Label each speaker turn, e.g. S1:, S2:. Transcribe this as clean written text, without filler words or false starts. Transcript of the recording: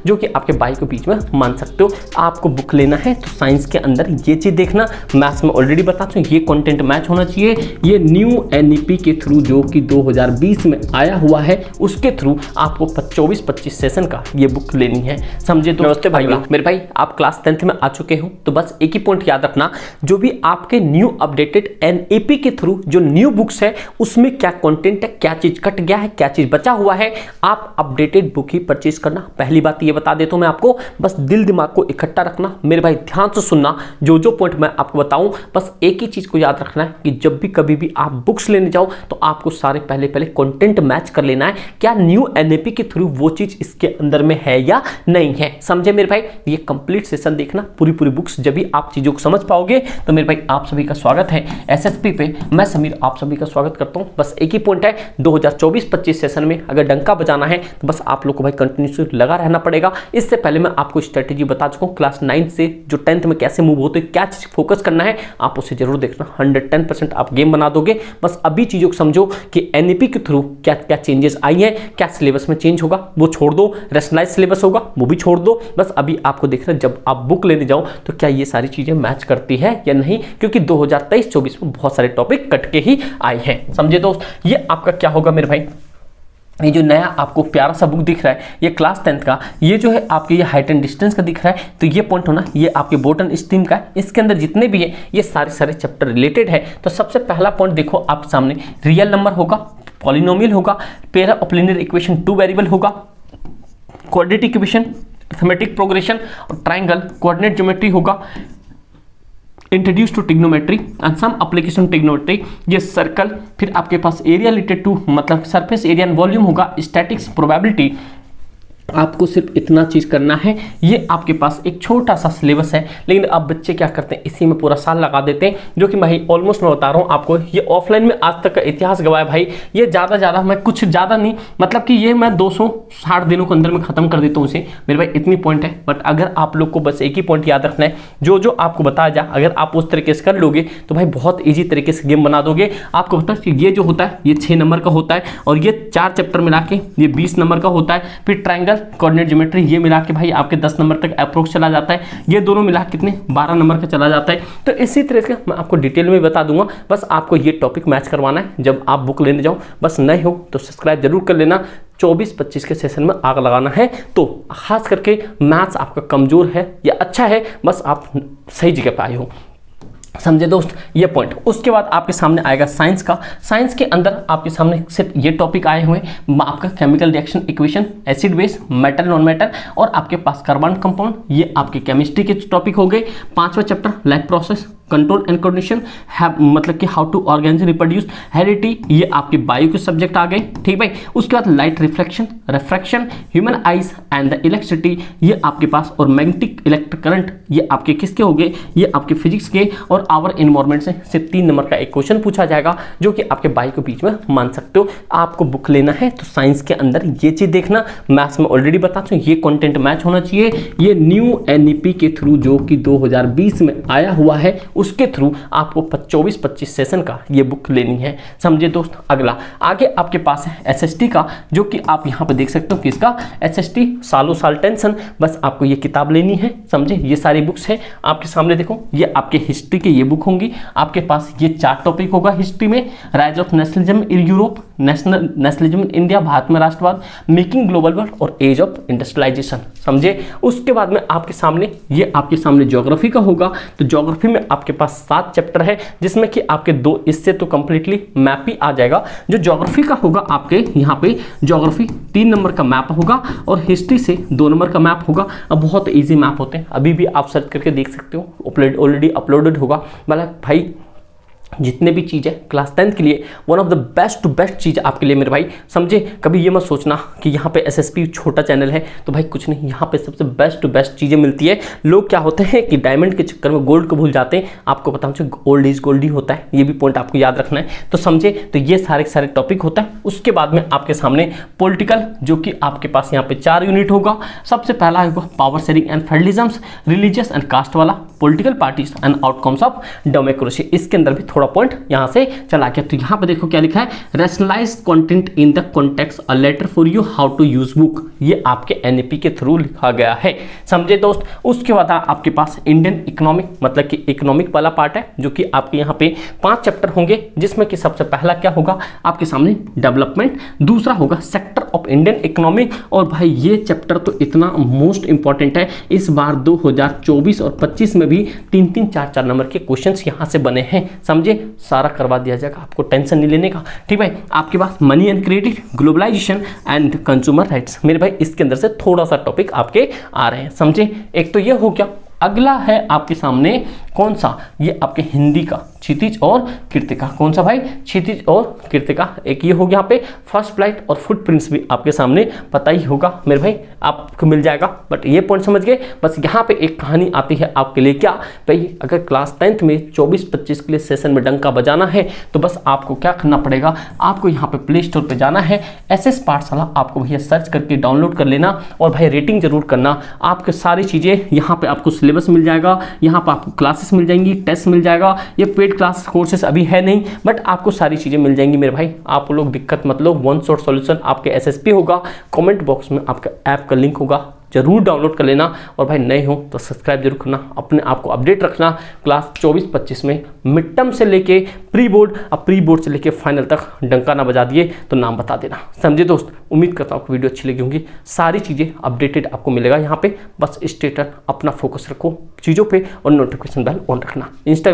S1: जो कि आपके भाई के बीच में मान सकते हो। आपको बुक लेना है तो साइंस के अंदर ये चीज़ देखना, मैथ्स में ऑलरेडी बता चुका हूं, ये कंटेंट मैच होना चाहिए। ये न्यू एनईपी के थ्रू जो कि 2020 में आया हुआ है उसके थ्रू आपको 24-25 सेशन का ये बुक लेनी है, समझे। तो नमस्ते भाई, मेरे भाई आप क्लास 10th में आ चुके हो तो बस एक ही पॉइंट याद रखना, जो भी आपके न्यू अपडेटेड एनईपी के थ्रू जो न्यू बुक्स है उसमें क्या कंटेंट है, क्या चीज कट गया है, क्या चीज बचा हुआ है, आप अपडेटेड बुक ही परचेज करना। पहली बात ये बता देता हूं मैं आपको, बस दिल दिमाग को इकट्ठा रखना मेरे भाई, ध्यान से सुनना जो जो पॉइंट मैं आपको बताऊं। बस एक ही चीज को याद रखना है कि जब भी कभी भी आप बुक्स लेने जाओ तो आपको सारे पहले कंटेंट मैच कर लेना है, क्या न्यू एनईपी के थ्रू वो चीज इसके अंदर में है या नहीं है, समझे मेरे भाई। ये कंप्लीट सेशन देखना, पूरी बुक्स, जब भी आप चीजों को समझ पाओगे तो मेरे भाई आप सभी का स्वागत है एसएसपी पे। मैं समीर आप सभी का स्वागत करता हूं। बस एक ही पॉइंट है, 2024-25 सेशन में अगर डंका बजाना है तो बस आप लोग को भाई कंटिन्यूसली लगा रहना पड़ेगा। इससे पहले मैं आपको स्ट्रेटेजी बता चुका हूं, क्लास 9 से जो 10th में कैसे मूव होते, क्या चीज फोकस करना है, आप उसे जरूर देखना। 110% आप गेम बना दोगे। बस अभी चीजों को समझो कि एनईपी के थ्रू क्या क्या चेंजेस आई हैं, क्या सिलेबस में चेंज होगा वो छोड़ दो, रेशनलाइज सिलेबस होगा वो भी छोड़ दो। बस अभी आपको देखना जब आप बुक लेने जाओ तो क्या ये सारी चीजें मैच करती है या नहीं, क्योंकि 2023-24 में बहुत सारे टॉपिक कट के ही आए हैं, समझे दोस्त। ये आपका क्या होगा मेरे भाई, ये जो नया आपको प्यारा सा बुक दिख रहा है ये क्लास 10th का, ये जो है आपके ये हाइट एंड डिस्टेंस का दिख रहा है, तो ये पॉइंट होना ये आपके बोटन स्ट्रीम का है। इसके अंदर जितने भी है ये सारे चैप्टर रिलेटेड है। तो सबसे पहला पॉइंट देखो आप सामने, रियल नंबर होगा, पॉलिनोमियल होगा, pair of linear equation 2 variable होगा, क्वाड्रेटिक इक्वेशन, अरिथमेटिक प्रोग्रेशन और ट्राइंगल, कोऑर्डिनेट ज्योमेट्री होगा, introduce to trigonometry and some application trigonometry, ये सर्कल, फिर आपके पास एरिया रिलेटेड टू मतलब सरफेस एरिया एंड वॉल्यूम होगा, स्टैटिक्स, प्रोबेबिलिटी। आपको सिर्फ इतना चीज करना है। ये आपके पास एक छोटा सा सिलेबस है, लेकिन अब बच्चे क्या करते हैं इसी में पूरा साल लगा देते हैं, जो कि भाई ऑलमोस्ट मैं बता रहा हूँ आपको, ये ऑफलाइन में आज तक का इतिहास गवाह है भाई। ये ज़्यादा मैं कुछ ज़्यादा नहीं, मतलब कि ये मैं 260 दिनों के अंदर में खत्म कर देता हूँ इसे मेरे भाई, इतनी पॉइंट है। बट अगर आप लोग को बस एक ही पॉइंट याद रखना है, जो जो आपको बताया जाए अगर आप उस तरीके से कर लोगे तो भाई बहुत ईजी तरीके से गेम बना दोगे। आपको पता है कि ये जो होता है ये 6 नंबर का होता है और ये 4 चैप्टर मिला के ये 20 नंबर का होता है। फिर ट्राइंगल, कोऑर्डिनेट ज्योमेट्री ये मिला के भाई आपके 10 नंबर तक अप्रोक्स चला जाता है। ये दोनों मिला कितने 12 नंबर का चला जाता है। तो इसी तरह से मैं आपको डिटेल में बता दूंगा, बस आपको ये टॉपिक मैच करवाना है जब आप बुक लेने जाओ। बस नए हो तो सब्सक्राइब जरूर कर लेना। 24-25 के सेशन में आग लगाना है तो खास करके मैथ्स आपका कमजोर है या अच्छा है, बस आप सही जगह पे आए हो, समझे दोस्त। ये पॉइंट, उसके बाद आपके सामने आएगा साइंस का। साइंस के अंदर आपके सामने सिर्फ ये टॉपिक आए हुए हैं, आपका chemical reaction equation, acid base, metal non metal और आपके पास कार्बन कंपाउंड, ये आपके केमिस्ट्री के टॉपिक हो गए। 5वां chapter life process, control and coordination, मतलब कि how to organise reproduce, heredity, ये आपके बायो के सब्जेक्ट आ गए, ठीक भाई। उसके बाद light reflection, refraction, human eyes and the electricity, ये आपके पास, और मैग्नेटिक इलेक्ट्रिक करंट, ये आपके किसके हो गए, ये आपके फिजिक्स के। और आवर एनवायरनमेंट से सिर्फ 3 नंबर का एक क्वेश्चन पूछा जाएगा, जो कि आपके बाई के बीच में मान सकते हो। आपको बुक लेना है तो साइंस के अंदर ये चीज देखना, मैथ्स में ऑलरेडी बता चुका हूं, ये कंटेंट मैच होना चाहिए। ये न्यू एनईपी के थ्रू जो कि 2020 में आया हुआ है उसके थ्रू आपको 24-25 सेशन का ये बुक लेनी है, समझे दोस्त। अगला आगे आपके पास है एसएसटी का, जो कि आप यहां पे देख सकते हो किसका, एसएसटी सालों साल टेंशन। बस आपको ये किताब लेनी है, समझे। ये सारी बुक्स है आपके सामने, देखो ये आपके हिस्ट्री के ये बुक होंगी। आपके पास ये 4 टॉपिक होगा हिस्ट्री में, rise of nationalism in Europe, nationalism in India, Bharat में राष्ट्रवाद, मेकिंग ग्लोबल वर्ल्ड और एज ऑफ इंडस्ट्रियलाइजेशन, समझे। उसके बाद में आपके सामने ये आपके सामने ज्योग्राफी का होगा। तो ज्योग्राफी में आपके पास 7 चैप्टर है, जिसमें कि आपके 2 इससे तो कंप्लीटली मैप ही आ जाएगा। जो ज्योग्राफी का होगा आपके यहाँ पे ज्योग्राफी 3 नंबर का मैप होगा और हिस्ट्री से 2 नंबर का मैप होगा। अब बहुत इजी मैप होते हैं, अभी भी आप सर्च करके देख सकते हो, ऑलरेडी अपलोडेड होगा। मतलब भाई जितने भी चीज़ है क्लास 10th के लिए one of the best to best चीज़ आपके लिए मेरे भाई, समझे। कभी ये मत सोचना कि यहाँ पे एसएसपी छोटा चैनल है तो भाई कुछ नहीं, यहाँ पे सबसे बेस्ट टू बेस्ट चीज़ें मिलती है। लोग क्या होते हैं कि डायमंड के चक्कर में गोल्ड को भूल जाते हैं। आपको पता है गोल्ड इज गोल्ड ही होता है, ये भी पॉइंट आपको याद रखना है, तो समझे। तो ये सारे टॉपिक होता है। उसके बाद में आपके सामने पॉलिटिकल, जो कि आपके पास यहाँ पे 4 यूनिट होगा। सबसे पहला होगा power sharing and federalism, religious and caste वाला, political parties and outcomes of democracy, इसके अंदर भी थोड़ा पॉइंट यहाँ से चला गया। तो यहाँ पे देखो क्या लिखा है, rationalise content in the context, a letter for you how to use book, ये आपके एनईपी के थ्रू लिखा गया है, समझे दोस्त। उसके बाद आपके पास इंडियन इकोनॉमिक, मतलब कि इकोनॉमिक वाला पार्ट है, जो कि आपके यहाँ पे 5 चैप्टर होंगे, जिसमें कि सबसे पहला क्या होगा आपके सामने डेवलपमेंट, दूसरा होगा सेक्टर ऑफ इंडियन इकोनॉमी। और भाई ये चैप्टर तो इतना मोस्ट इंपॉर्टेंट है, इस बार 2024 और 25 में भी 3-3, 4-4 नंबर के क्वेश्चंस यहाँ से बने हैं, समझे। सारा करवा दिया जाएगा, आपको टेंशन नहीं लेने का, ठीक है। आपके पास money and credit, globalisation and consumer rights, मेरे भाई इसके अंदर से थोड़ा सा टॉपिक आपके आ रहे हैं, समझे। एक तो ये हो गया, अगला है आपके सामने कौन सा, ये आपके हिंदी का क्षितिज और कृतिका, कौन सा भाई, क्षितिज और कृतिका। एक ये हो गया यहाँ पे फर्स्ट फ्लाइट और फुटप्रिंट्स भी आपके सामने पता ही होगा मेरे भाई, आपको मिल जाएगा। बट ये पॉइंट समझ गए। बस यहाँ पे एक कहानी आती है आपके लिए, क्या भाई, अगर क्लास 10th में 24-25 के लिए सेशन में डंका बजाना है तो बस आपको क्या करना पड़ेगा, आपको यहाँ पे प्ले स्टोर पर जाना है, SS पाठशाला आपको भैया सर्च करके डाउनलोड कर लेना, और भाई रेटिंग जरूर करना। आपके सारी चीज़ें यहाँ पे आपको सिलेबस मिल जाएगा, यहाँ पर आपको क्लासेस मिल जाएंगी, टेस्ट मिल जाएगा। ये पेड क्लास कोर्सेस अभी है नहीं, बट आपको सारी चीज़ें मिल जाएंगी मेरे भाई, आप लोग दिक्कत मत लो। वन शॉट सॉल्यूशन आपके SSP होगा, कमेंट बॉक्स में आपका ऐप का लिंक होगा, जरूर डाउनलोड कर लेना। और भाई नए हो तो सब्सक्राइब जरूर करना, अपने आप को अपडेट रखना। क्लास 24-25 में मिड टर्म से लेके प्री बोर्ड, अब प्री बोर्ड से लेके फाइनल तक डंका ना बजा दिए तो नाम बता देना, समझे दोस्त। उम्मीद करता हूँ आपको वीडियो अच्छी लगी होंगी, सारी चीज़ें अपडेटेड आपको मिलेगा यहाँ पे। बस स्टे टन, अपना फोकस रखो चीज़ों पे और नोटिफिकेशन बेल ऑन रखना। इंस्टा